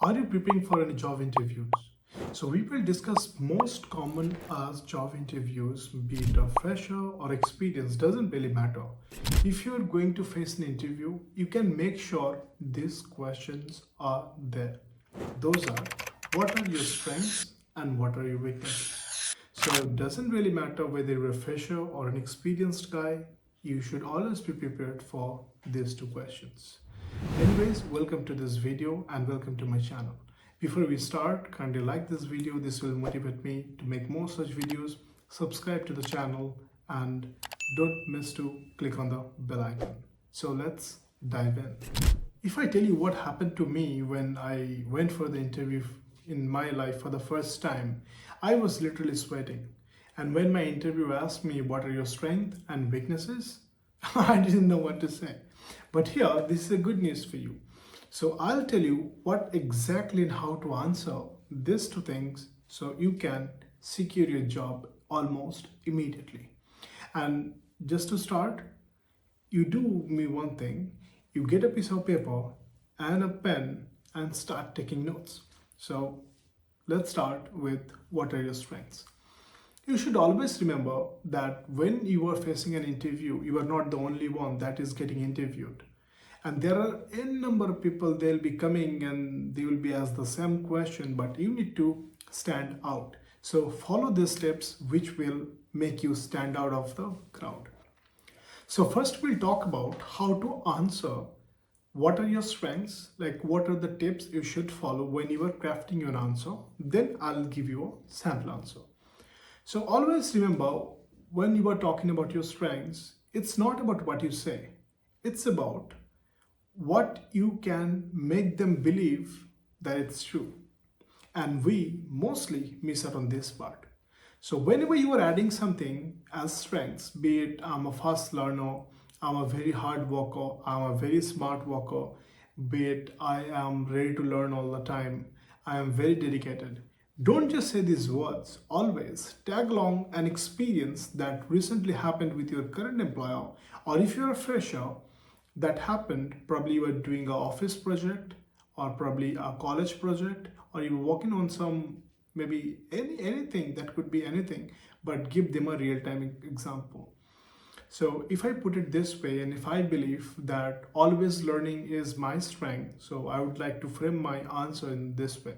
Are you preparing for any job interviews? So we will discuss most common as job interviews, be it a fresher or experience, doesn't really matter. If you're going to face an interview, you can make sure these questions are there. Those are, what are your strengths and what are your weaknesses? So it doesn't really matter whether you're a fresher or an experienced guy, you should always be prepared for these two questions. Anyways, welcome to this video and welcome to my channel. Before we start, kindly like this video. This will motivate me to make more such videos. Subscribe to the channel and don't miss to click on the bell icon. So let's dive in. If I tell you what happened to me when I went for the interview in my life for the first time, I was literally sweating. And when my interviewer asked me what are your strengths and weaknesses, I didn't know what to say. But here, this is a good news for you. So I'll tell you what exactly and how to answer these two things so you can secure your job almost immediately. And just to start, you do me one thing, you get a piece of paper and a pen and start taking notes. So let's start with what are your strengths. You should always remember that when you are facing an interview, you are not the only one that is getting interviewed. And there are n number of people, they'll be coming and they will be asked the same question, but you need to stand out. So follow these steps which will make you stand out of the crowd. So first we'll talk about how to answer what are your strengths, like what are the tips you should follow when you are crafting your answer. Then I'll give you a sample answer. So always remember, when you are talking about your strengths, it's not about what you say. It's about what you can make them believe that it's true. And we mostly miss out on this part. So whenever you are adding something as strengths, be it I'm a fast learner, I'm a very hard worker, I'm a very smart worker, be it I am ready to learn all the time, I am very dedicated. Don't just say these words. Always tag along an experience that recently happened with your current employer, or if you're a fresher, that happened, probably you were doing an office project or probably a college project, or you were working on some, maybe anything, that could be anything, but give them a real-time example. So if I put it this way, and if I believe that always learning is my strength, so I would like to frame my answer in this way.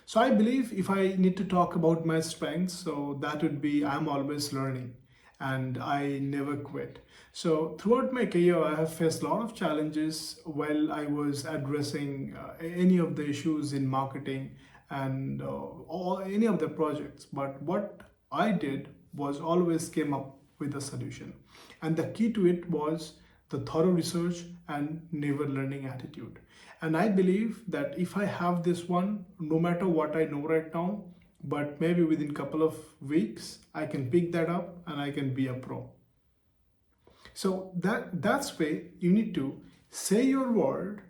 So I believe if I need to talk about my strengths, so that would be I'm always learning and I never quit. So throughout my career, I have faced a lot of challenges while I was addressing any of the issues in marketing and or any of the projects. But what I did was always came up with a solution. And the key to it was the thorough research and never learning attitude. And I believe that if I have this one, no matter what I know right now, but maybe within a couple of weeks, I can pick that up and I can be a pro. So that's way you need to say your word,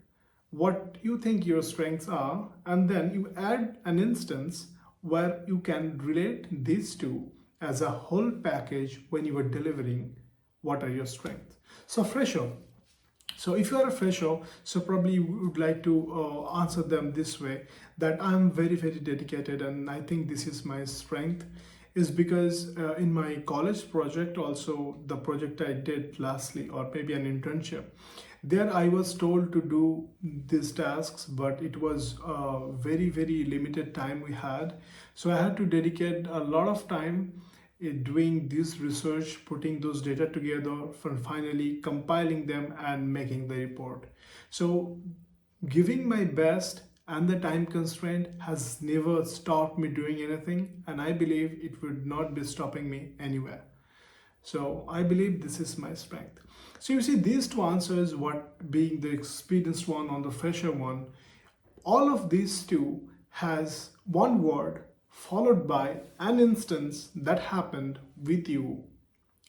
what you think your strengths are, and then you add an instance where you can relate these two as a whole package when you are delivering what are your strengths. So fresher. So if you are a fresher, so probably you would like to answer them this way, that I'm very, very dedicated and I think this is my strength, is because in my college project, also the project I did lastly, or maybe an internship, there I was told to do these tasks, but it was very, very limited time we had. So I had to dedicate a lot of time doing this research, putting those data together, for finally compiling them and making the report. So giving my best and the time constraint has never stopped me doing anything, and I believe it would not be stopping me anywhere. So I believe this is my strength. So you see, these two answers, what being the experienced one on the fresher one, all of these two has one word followed by an instance that happened with you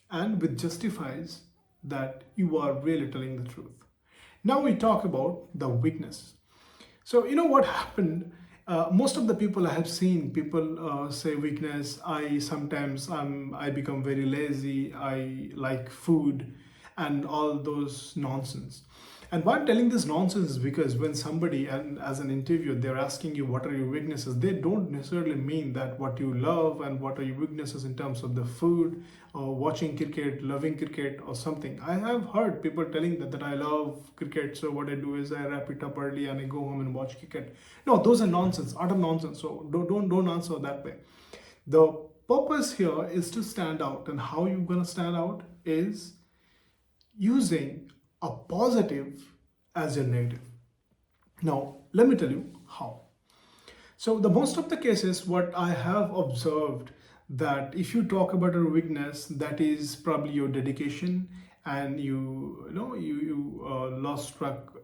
and which justifies that you are really telling the truth. Now we talk about the weakness. So you know what happened? Most of the people I have seen, people say weakness. I become very lazy. I like food, and all those nonsense. And why I'm telling this nonsense is because when somebody, and as an interviewer, they're asking you what are your weaknesses, they don't necessarily mean that what you love and what are your weaknesses in terms of the food or watching cricket, loving cricket or something. I have heard people telling that I love cricket, so what I do is I wrap it up early and I go home and watch cricket. No, those are nonsense, utter nonsense. So don't answer that way. The purpose here is to stand out, and how you're gonna stand out is using a positive as your negative. Now, let me tell you how. So, the most of the cases, what I have observed, that if you talk about a weakness, that is probably your dedication, and you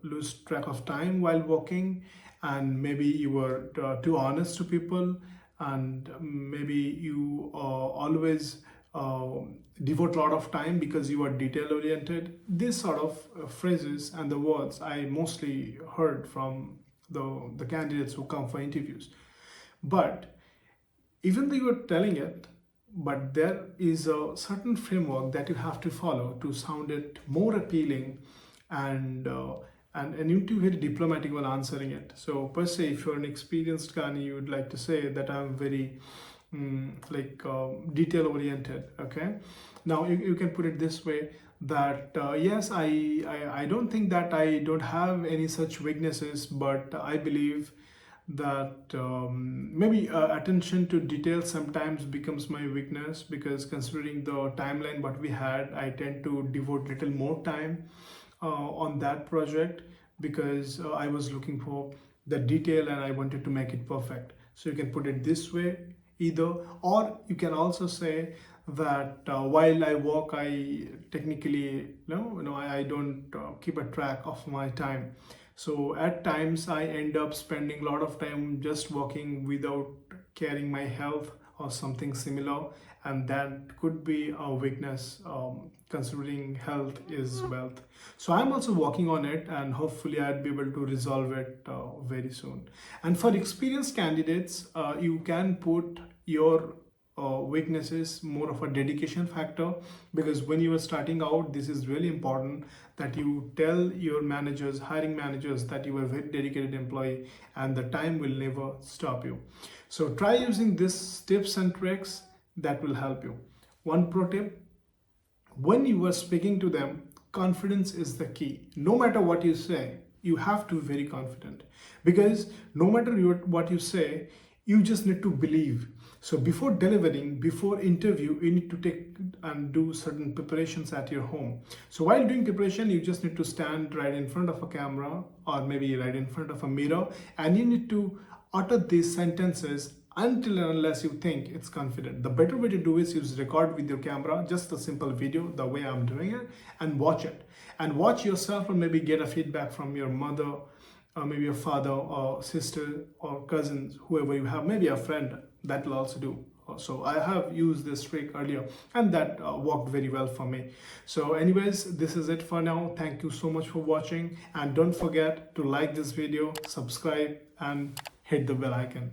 lose track of time while working, and maybe you were too honest to people, and maybe you always devote a lot of time because you are detail oriented. These sort of phrases and the words I mostly heard from the candidates who come for interviews. But even though you're telling it, but there is a certain framework that you have to follow to sound it more appealing, and and you need to be very diplomatic while answering it. So per se, if you're an experienced guy, you would like to say that I'm very detail oriented. Okay, now you can put it this way, that yes, I don't think that I don't have any such weaknesses, but I believe that maybe attention to detail sometimes becomes my weakness, because considering the timeline what we had, I tend to devote little more time on that project, because I was looking for the detail and I wanted to make it perfect. So you can put it this way either, or you can also say that while I work, I technically I don't keep a track of my time. So at times I end up spending a lot of time just working without caring my health or something similar, and that could be a weakness, considering health is wealth. So I'm also working on it, and hopefully I'd be able to resolve it very soon. And for experienced candidates, you can put your weaknesses more of a dedication factor, because when you are starting out, this is really important that you tell your managers, hiring managers, that you are a very dedicated employee and the time will never stop you. So try using these tips and tricks, that will help you. One pro tip: when you are speaking to them, confidence is the key. No matter what you say, you have to be very confident, because no matter what you say, you just need to believe. So before delivering, before interview, you need to take and do certain preparations at your home. So while doing preparation, you just need to stand right in front of a camera, or maybe right in front of a mirror, and you need to utter these sentences until and unless you think it's confident. The better way to do is use record with your camera, just a simple video, the way I'm doing it, and watch it. And watch yourself, or maybe get a feedback from your mother, or maybe your father or sister or cousins, whoever you have, maybe a friend, that will also do. So I have used this trick earlier, and that worked very well for me. So anyways, this is it for now. Thank you so much for watching, and don't forget to like this video, subscribe, and hit the bell icon.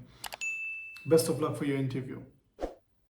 Best of luck for your interview.